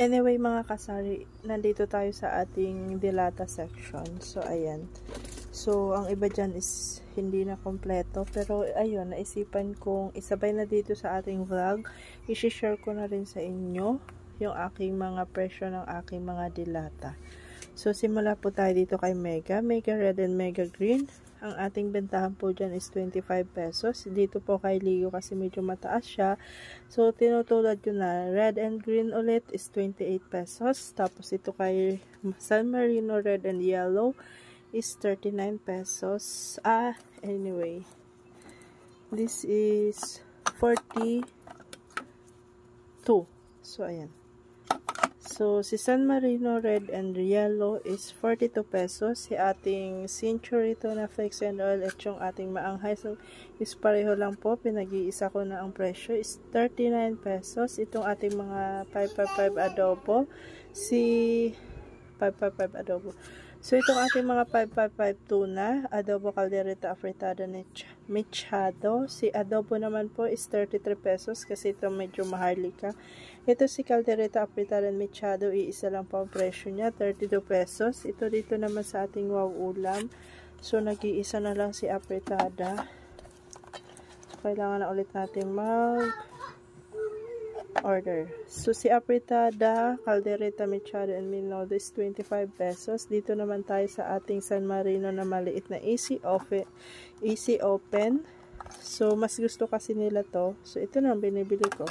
Anyway mga kasari, nandito tayo sa ating dilata section. So ayan. So ang iba dyan is hindi na kompleto. Pero ayun, naisipan kong isabay na dito sa ating vlog. I-share ko na rin sa inyo yung aking mga presyo ng aking mga dilata. So simula po tayo dito kay Mega Red and Mega Green. Ang ating bentahan po dyan is 25 pesos. Dito po kay Leo kasi medyo mataas siya. So, tinutulad yun na red and green ulit is 28 pesos. Tapos ito kay San Marino red and yellow is 39 pesos. Anyway. This is 42. So, ayan. So, si San Marino red and yellow is 42 pesos. Si ating Century Tuna Flakes and Oil at yung ating maanghang is pareho lang po. Pinag-iisa ko na ang presyo is 39 pesos. Itong ating mga 555 adobo. Si 555 adobo. So, itong ating mga 555 tuna, adobo caldereta afritada mechado. Si adobo naman po is 33 pesos kasi ito medyo maharlika. Ito si caldereta afritada mechado, iisa lang po ang presyo niya, 32 pesos. Ito dito naman sa ating wow ulam. So, nag-iisa na lang si afritada. So, kailangan na ulit natin order. So, si afritada, caldereta mechado, and minodo is 25 pesos. Dito naman tayo sa ating San Marino na maliit na easy open. So, mas gusto kasi nila to. So, ito na ang binibili ko.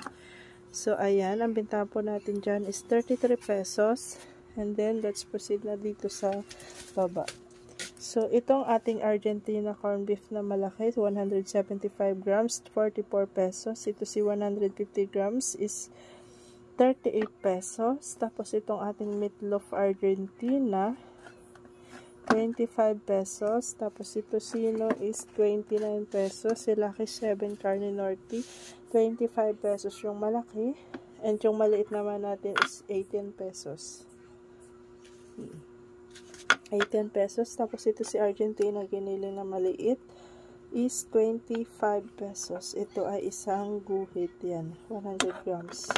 So, ayan. Ang bentahan po natin dyan is 33 pesos. And then, let's proceed na dito sa baba. So, itong ating Argentina corned beef na malaki, 175 grams, 44 pesos. Ito si 150 grams is 38 pesos. Tapos, itong ating meatloaf Argentina, 25 pesos. Tapos, ito sino is 29 pesos. Si Lucky 7 Carne Norte, 25 pesos yung malaki. And yung maliit naman natin is 18 pesos. 18 pesos. Tapos ito si Argentina giniling na maliit is 25 pesos. Ito ay isang guhit yan. 100 grams.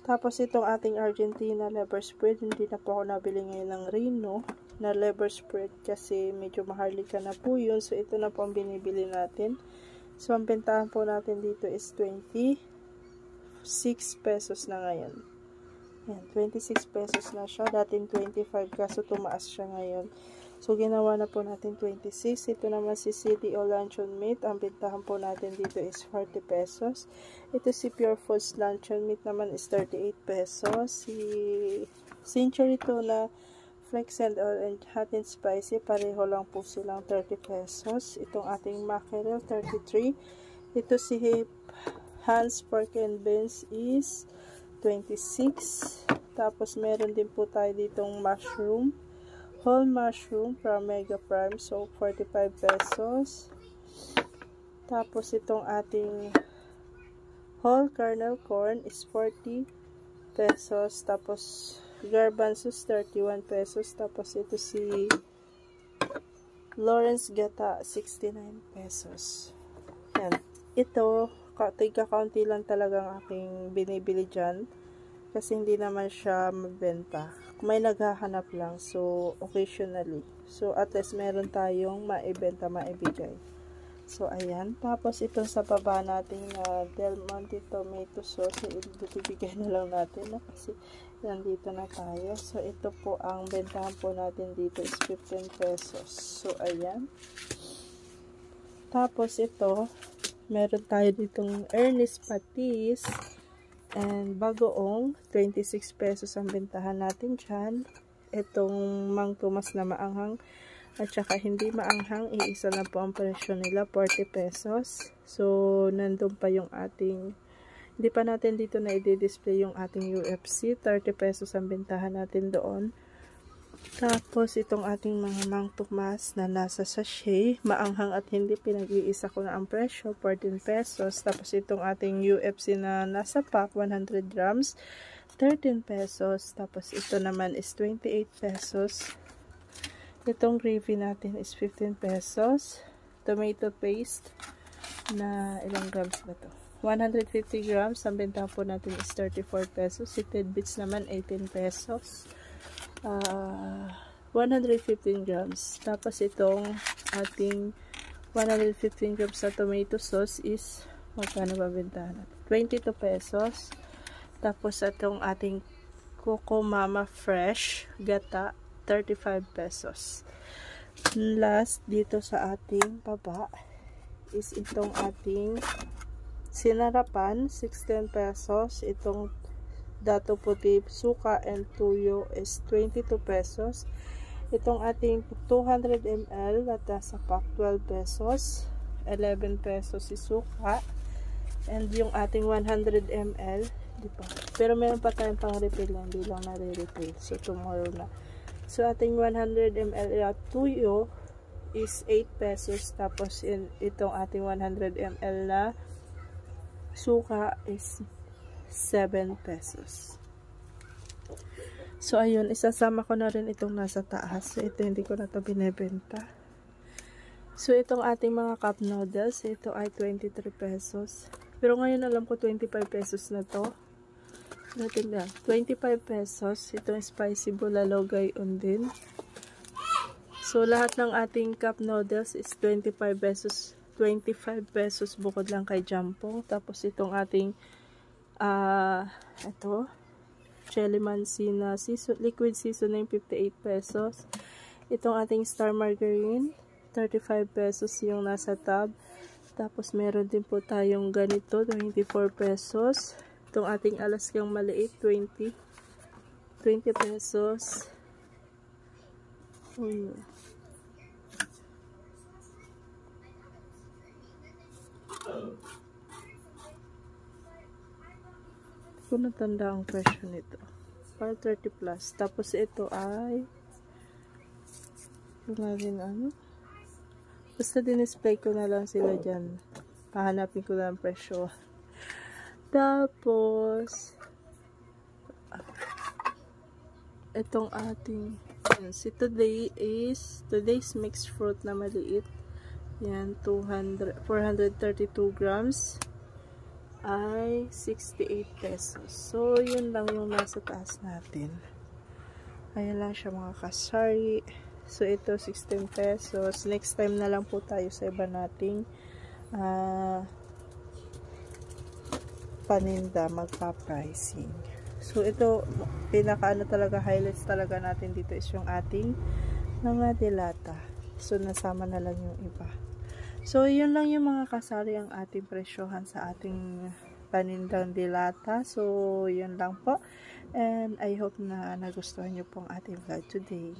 Tapos itong ating Argentina liver spread. Hindi na po ako nabili ngayon ng Reno na liver spread kasi medyo maharlika na po yun. So ito na po ang binibili natin. So ang bentahan po natin dito is 26 pesos na ngayon. Yan, 26 pesos na siya. Dating 25 kaso tumaas siya ngayon. So, ginawa na po natin 26. Ito naman si CDO Luncheon Meat. Ang bintahan po natin dito is 40 pesos. Ito si Pure Foods Luncheon Meat naman is 38 pesos. Si Century Tuna Flakes and Oil and Hot and Spicy, pareho lang po silang 30 pesos. Itong ating mackerel, 33. Ito si Hans Pork and Beans is 26. Tapos, meron din po tayo ditong mushroom. Whole mushroom from Mega Prime. So, 45 pesos. Tapos, itong ating whole kernel corn is 40 pesos. Tapos, garbanzos 31 pesos. Tapos, ito si Lawrence Gata 69 pesos. Yan. Ito, tiga-kaunti lang talagang aking binibili dyan. Kasi hindi naman siya mabenta. May naghahanap lang. So, occasionally. So, at least meron tayong maibenta, maibigay. So, ayan. Tapos, itong sa baba natin na Del Monte tomato sauce, ibibigay na lang natin. No? Kasi, nandito na tayo. So, ito po ang bentahan po natin dito is 15 pesos. So, ayan. Tapos, ito, meron tayo ditong Ernest Patis and bagoong 26 pesos ang bentahan natin dyan. Itong Mang Tomas na maanghang at saka hindi maanghang, iisa na po ang presyo nila, 40 pesos. So, nandun pa yung ating, hindi pa natin dito na i-display yung ating UFC, 30 pesos ang bentahan natin doon. Tapos, itong ating mga Mang Tomas na nasa sachet, maanghang at hindi, pinag-iisa ko na ang presyo, 14 pesos. Tapos, itong ating UFC na nasa pack, 100 grams, 13 pesos. Tapos, ito naman is 28 pesos. Itong gravy natin is 15 pesos. Tomato paste na ilang grams ba to? 150 grams, ang benta po natin is 34 pesos. Si tidbits naman, 18 pesos. 115 grams. Tapos itong ating 115 grams na tomato sauce is magkano ba bentahan natin? 22 pesos. Tapos itong ating Coco Mama Fresh Gata, 35 pesos. Last dito sa ating baba is itong ating sinarapan, 16 pesos. Itong dato puti, suka and tuyo is 22 pesos. Itong ating 200 ml at nasa pack, 12 pesos. 11 pesos si suka. And yung ating 100 ml, di ba? Pero meron pa tayong pang refill, hindi lang nare-refill. So, tomorrow na. So, ating 100 ml tuyo is 8 pesos. Tapos, itong ating 100 ml na suka is 7 pesos. So, ayun, isasama ko na rin itong nasa taas. So, ito hindi ko na ito binibenta. So, itong ating mga cup noodles, ito ay 23 pesos. Pero ngayon alam ko 25 pesos na to. Natin na, 25 pesos. Itong spicy bulalo gayon din. So, lahat ng ating cup noodles is 25 pesos. 25 pesos bukod lang kay Jampong. Tapos, itong ating ito, Chelimansi na liquid seasoning, 58 pesos. Itong ating Star Margarine, 35 pesos yung nasa tab. Tapos meron din po tayong ganito, 24 pesos. Itong ating Alaskang maliit, 20 pesos. Kung natanda ang presyo nito, para 30 plus. Tapos ito ay basta din-display ko na lang sila dyan, pahanapin ko na ang presyo. Tapos itong ating si today's mixed fruit na maliit, yan, 432 grams ay 68 pesos. So, yun lang yung nasa taas natin. Ayan lang siya mga kasari. So, ito 16 pesos. Next time na lang po tayo sa iba nating paninda, magpa-pricing. So, ito, pinaka-ano talaga, highlights talaga natin dito is yung ating mga dilata. So, nasama na lang yung iba. So, yun lang yung mga kasari ang ating presyohan sa ating panindang dilata. So, yun lang po. And I hope na nagustuhan nyo pong ating vlog today.